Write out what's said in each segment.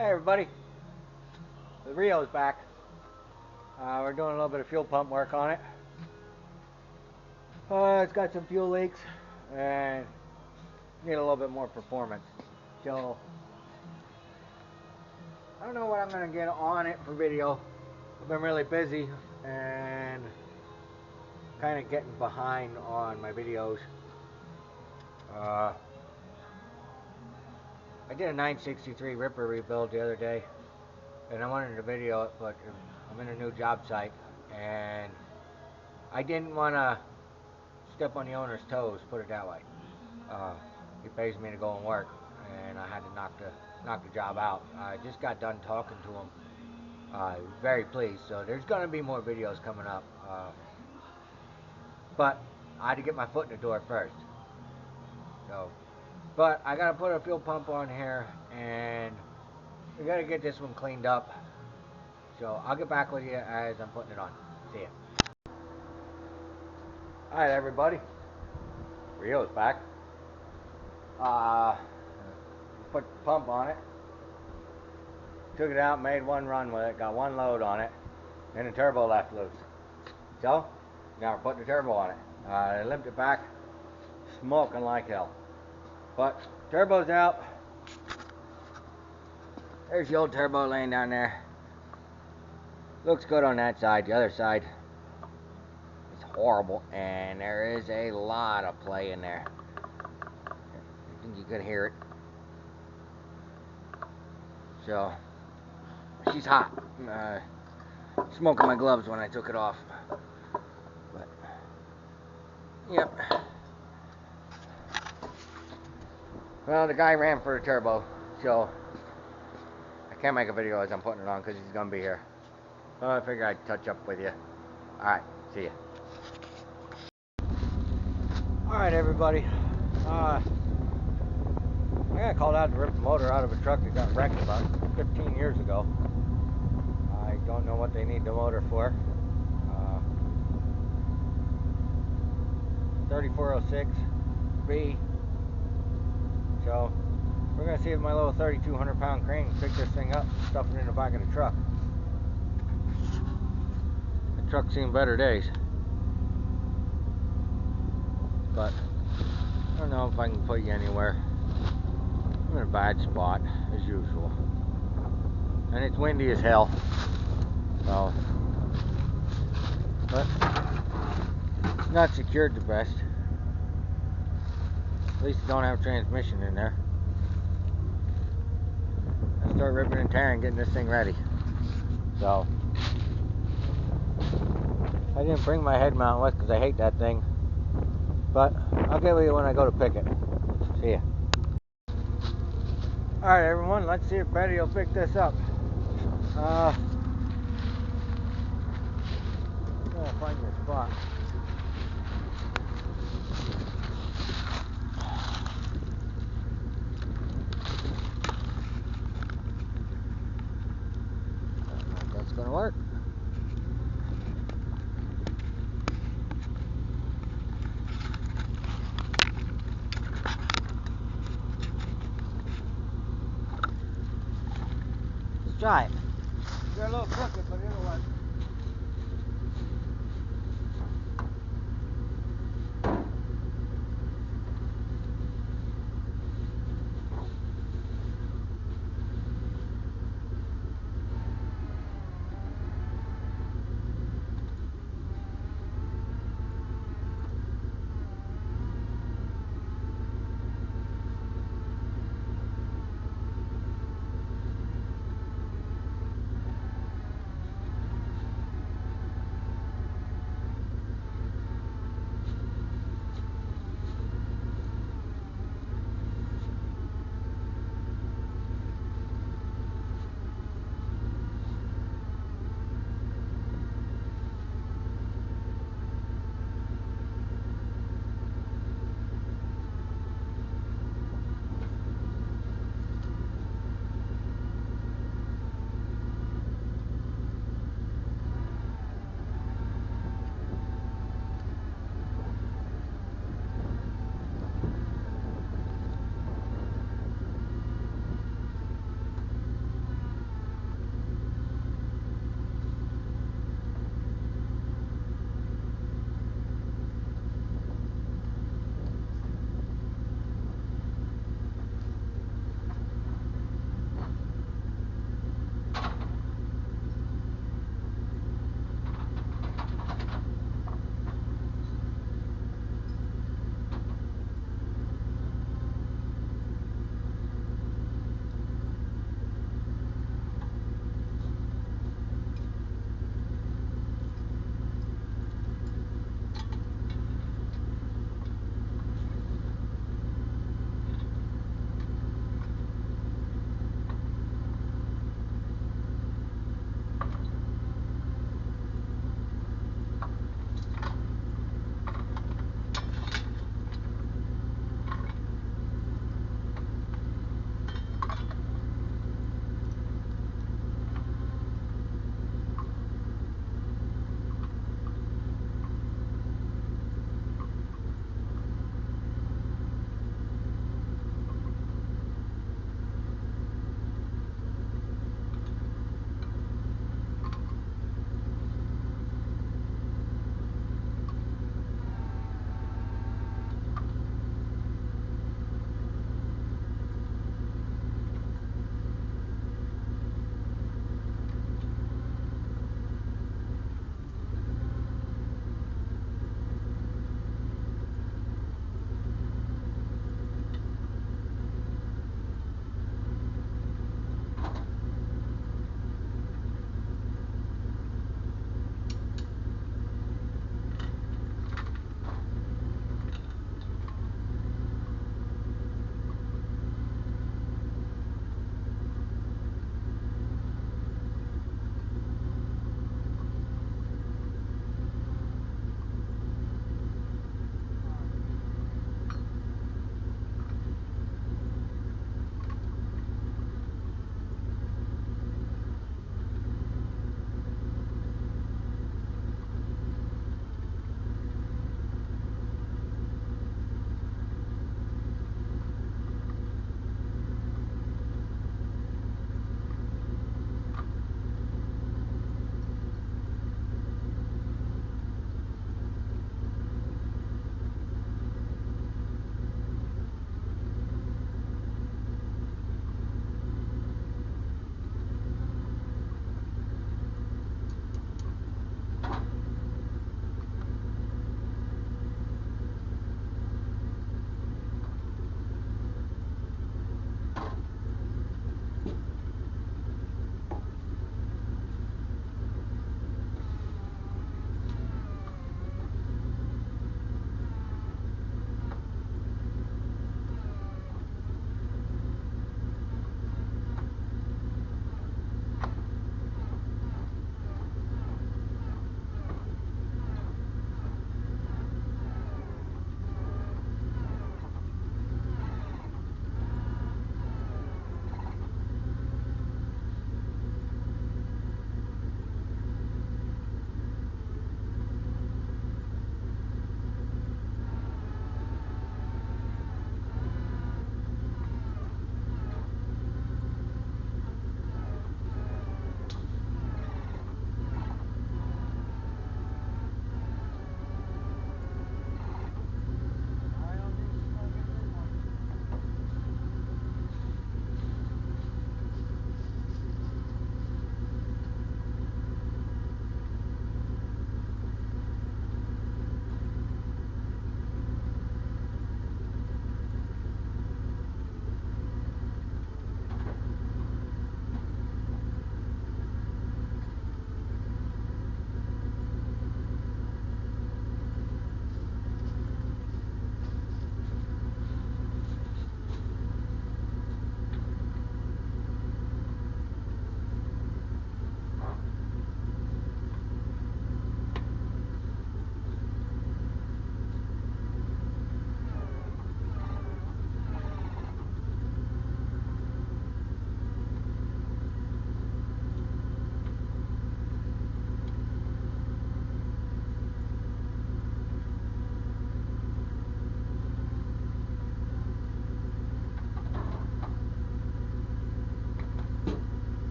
Hey everybody, the Rio's back. We're doing a little bit of fuel pump work on it. It's got some fuel leaks and need a little bit more performance. So I don't know what I'm going to get on it for video. I've been really busy and kind of getting behind on my videos. I did a 963 Ripper rebuild the other day and I wanted to video it, but I'm in a new job site and I didn't want to step on the owner's toes, put it that way. He pays me to go and work, and I had to knock the job out. I just got done talking to him. He was very pleased, so there's going to be more videos coming up. But I had to get my foot in the door first. But I got to put a fuel pump on here, and we got to get this one cleaned up. So I'll get back with you as I'm putting it on. See ya. Alright everybody, Rio's back. Put the pump on it, took it out, made one run with it, got one load on it, and the turbo left loose. So now we're putting the turbo on it. I limped it back, smoking like hell. But turbo's out. There's the old turbo laying down there. Looks good on that side. The other side is horrible, and there is a lot of play in there. I think you could hear it. So she's hot. Smoking my gloves when I took it off. But yep. Well, the guy ran for the turbo, so I can't make a video as I'm putting it on because he's gonna be here. So I figured I'd touch up with you. Alright, see ya. Alright everybody. I got called out to rip the motor out of a truck that got wrecked about 15 years ago. I don't know what they need the motor for. 3406B. So we're going to see if my little 3,200 pound crane can pick this thing up and stuff it in the back of the truck. The truck's seen better days. But I don't know if I can put you anywhere. I'm in a bad spot, as usual. And it's windy as hell. So, but it's not secured the best. At least it don't have transmission in there. I start ripping and tearing, getting this thing ready. So, I didn't bring my head mount with because I hate that thing. But I'll get with you when I go to pick it. See ya. Alright everyone, let's see if Betty will pick this up. I'm gonna find your spot. I don't know if that's gonna work. Let's try it. They're a little crooked, but it'll work.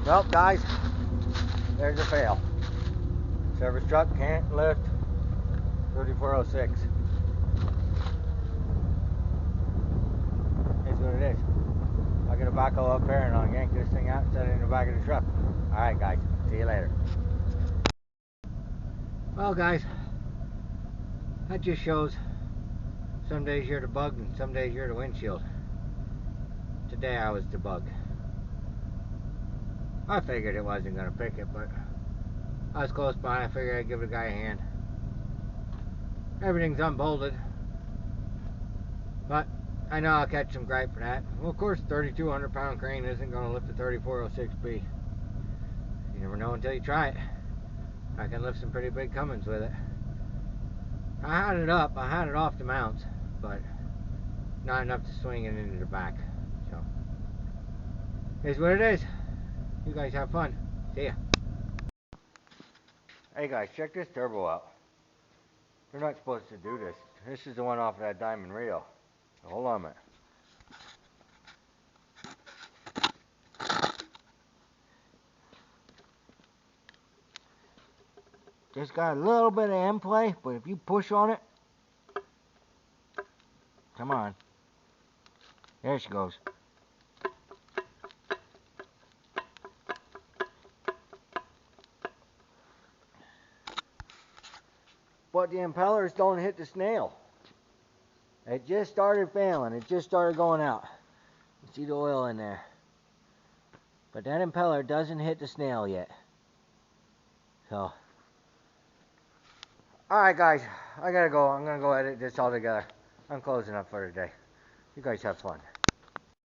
Well, guys, there's a fail. Service truck can't lift 3406. Is what it is. I'll get a backhoe up here and I'll yank this thing out and set it in the back of the truck. Alright guys, see you later. Well guys, that just shows some days you're the bug and some days you're the windshield. Today I was the bug. I figured it wasn't going to pick it, but I was close by. I figured I'd give the guy a hand. Everything's unbolted, but I know I'll catch some gripe for that. Well, of course, 3,200 pound crane isn't going to lift a 3406B. You never know until you try it. I can lift some pretty big Cummins with it. I had it up, I had it off the mounts, but not enough to swing it into the back. So, here's what it is. You guys have fun. See ya. Hey guys, check this turbo out. They're not supposed to do this. This is the one off of that Diamond Rio. So hold on a minute. Just got a little bit of end play, but if you push on it, come on. There she goes. But the impellers don't hit the snail. It just started failing. It just started going out. You see the oil in there. But that impeller doesn't hit the snail yet. So, alright guys, I gotta go. I'm gonna go edit this all together. I'm closing up for today. You guys have fun.